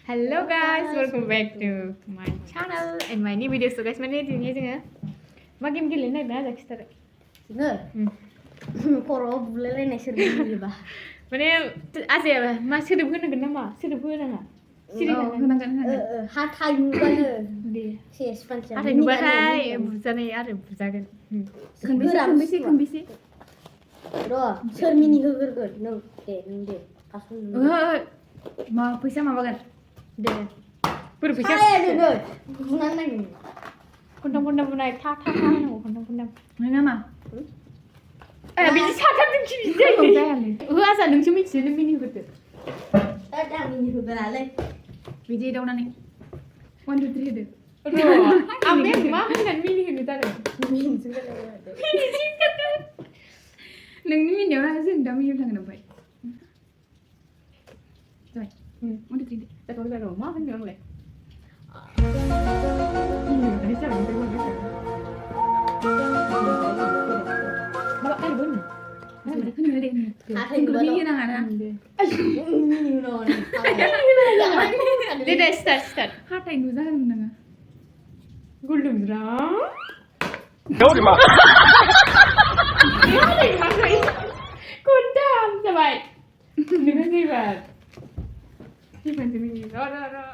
Hello guys, welcome back to my channel and my new video. So guys, mana ini जोङो मा game गेलेनो नागिरदों आजा खिथादो जोङो खर'आव बुलायलायनाय सोरबा माने आजाया मा सोदोब होनांगोन नामा सोदोब होनाङा सिरि होनांगोन हाथाय नुबानो दे सेस फानसे हाथाय नुबाथाय बुजानाय आरो बुजागोन खनबेसे र' सोर मिनि होग्रोगोन नों दे कासन मा फैसा माबागोन दे बोरै फैसा नोङो बुनानै नायनो खनथाम बुनाय था होनांगौ खनथाम नङा मा बिदि साथामजों खि बिदि जायो आजा नोंसो मिथियो नों मिनि होदो दा मिनि होगोनालै बिदि एदावनानै 1 2 3 होदो आं बे मा होननानै मिनि होनो जादों मिनिजों रायलायदो नोंनि मिनियाव जों दा मिनिनो थांगोन ओमफ्राय जाबाय 1 2 3 जाथ'आव मा होनदों आंलाय start हाथाय नुजागोन नोङो गुलदुमज्रा खनथाम जाबाय नोङो जैबार Gimana nih? Rara.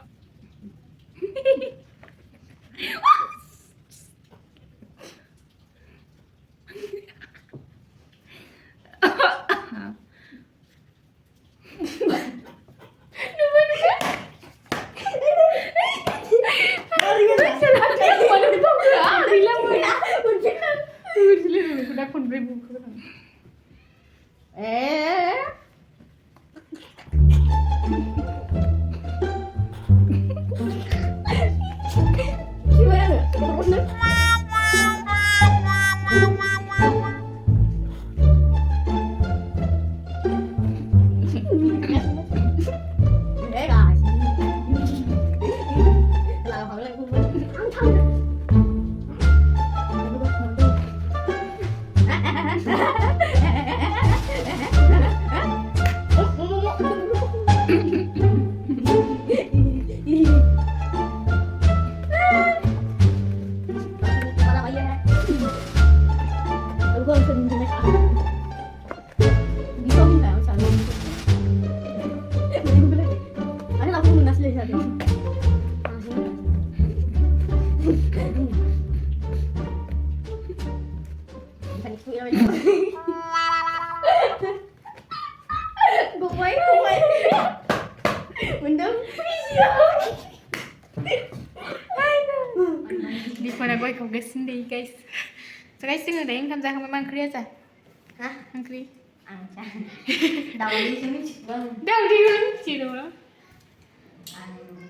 Di mana gue kau gesin deh guys. So guys, tinggal deh kan jangan memang kria aja. Hah? Angkri. Angca. Daun di sini bang. Daun di sini loh.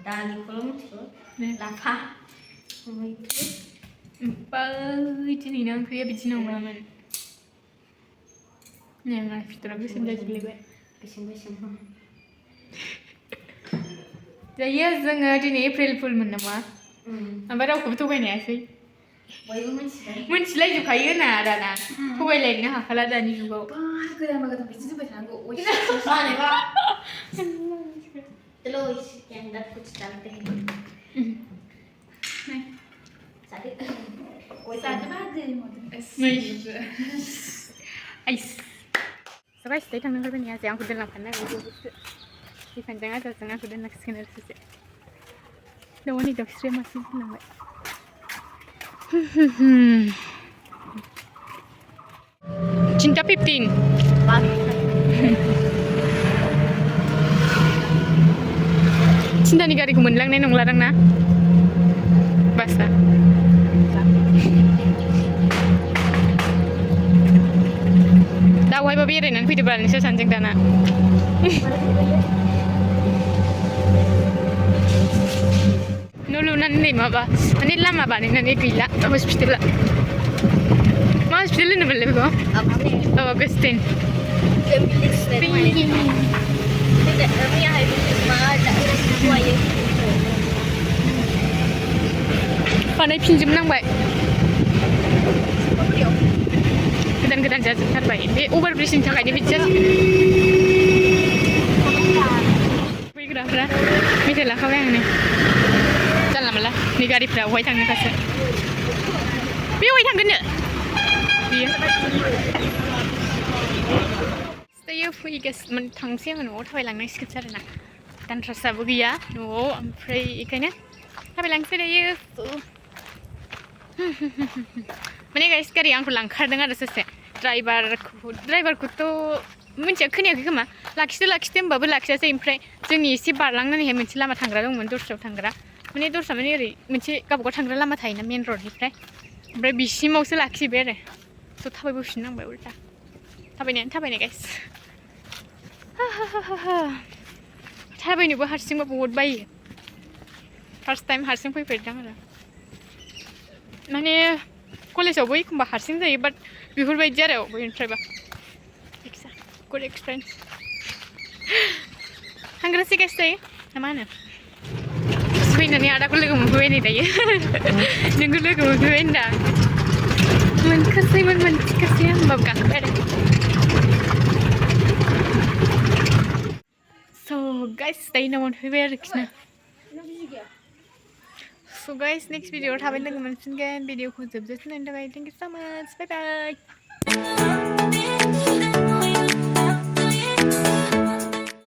Daun di kolom itu. Lapa. Itu nih nang kria biji nang mana? Nih nggak fitur aku sendiri gile gue. Kesim. Jadi जोङो दिनै April fool मोन नामा ओमफ्राय रावखौबो थगायनायासै बयबो मिथिलायजोबखायो ना दाना थगायलायनो हाखाला दानि जुगाव गोदान बिदि जोबाय थानांगौ मानोबा चलो इसके अंदर कुछ डालते हैं साथ आइस सबा स्टेट थांनो फैबाय आजाया आंखौ दोनलांफानो नागिरदों Dipanjang aja tengah udah nak skener sih. Dawan ini dokter masih nambah. Cinta 15. Cinta ni gari kumenlang nih nonglarang na. Basta. Dawai babi renan video balan saya sanjang dana. Nulunan ni maba, ani lama bani nani gila, hospital. Ma hospital ni beli ko? Oh, Augustine. Panai pinjam nang baik. Kedan jatuh Be overbridge ni cakap ni bijak. Berapa? मेथाइ लाखाबाय आं नै जानला मोनला नै गारिफ्रा अहाय थांनो खासो बे अहाय थांगोननो बियो दायो फैगासिनो थांसै आङो न'आव थाबायलांनांसिगोनसो आरोना दानथ्रासाबो गैया न'आव ओमफ्राय बेखायनो थाबायलांसै दायो माने गाइस गारिया आंखौ लांखारदों आरो सासे ड्राइभारखौथ' मिन्थिया खोनायाखै खोमा लाखिदो होमबाबो लाखियासै ओमफ्राय जोंनि एसे बारलांनानैहाय मोनसे लामा थांग्रा दंमोन दस्रायाव थांग्रा माने दस्रा माने ओरै मोनसे गावबागाव थांग्रा लामा थायोना मेन रडनिफ्राय ओमफ्राय बिसिमावसो लाखिबाय आरो स' थाबायबोफिननांबाय उल्था थाबायनायानो थाबायनाय गाइस थाबायनोबो हारसिंबा बहुद बायो फार्स्ट टाइम हारसिं फैफेरदों आरो माने कलेजावबो एखमबा हारसिं जायो बाट बेफोरबायदि आरो बयनिफ्रायबा गुड एक्सपिरियेन्स थांग्रोसै गाइस दायो ना मा होनो फैनानै आदाखौ लोगो मोनफैबाय नै दायो नोंखौ लोगो मोनफैबाय होनदां मोनथिखासै होमबाबो गाखोबाय आरो स' गाइस दायो न'आव मोनफैबाय आरोखि ना स' गाइस नेक्स्ट भिडिअ'आव थाबै लोगो मोनफिनगोन भिडिअ'खौ जोबजासिम नायनो थाखाय थेंक इउ स' माच बाय बाय